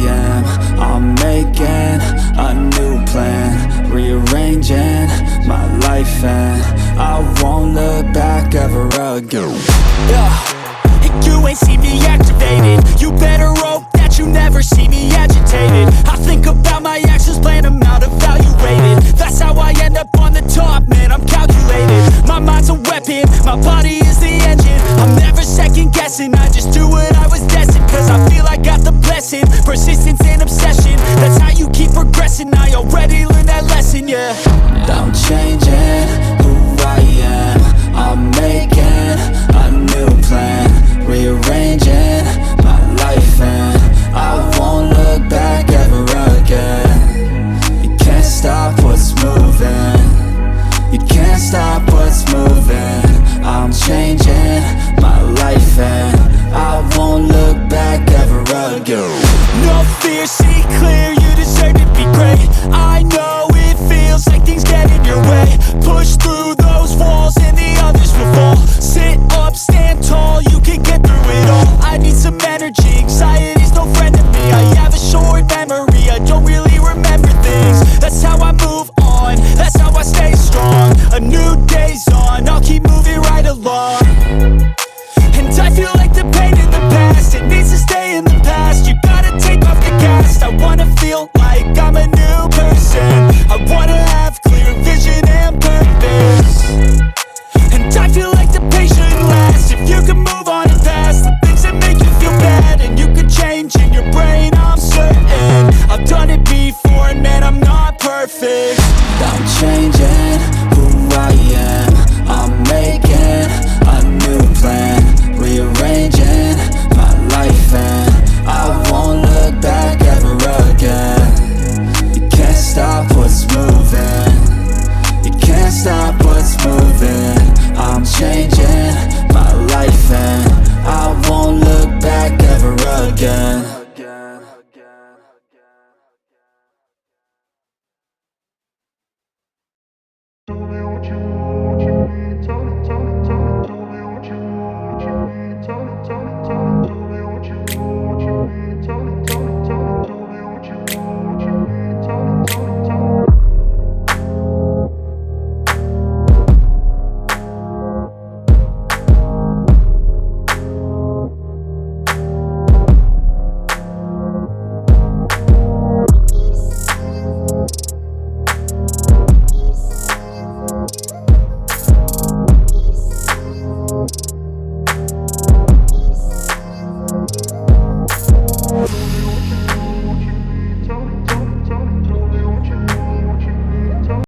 am. I'm making a new plan, rearranging my life, and I won't look back ever again. And you ain't see me activated. You better hope that you never see me agitated. I think about my actions, plan them out, evaluated. That's how I end up on the top, man, I'm calculated. My mind's a weapon, my body is the engine. I'm never second guessing, I just do what I was destined. Cause I feel I got the blessing, persistence and obsession. That's how you keep progressing, I already learned that lesson, yeah. I'm changing who I am. I'm making a new plan, rearranging my life, and I won't look back ever again. You can't stop what's moving, you can't stop what's moving. I'm changing my life, and I won't look back ever again. No fear, see clear, you deserve to be great. I know it feels like things get in your way. Push through the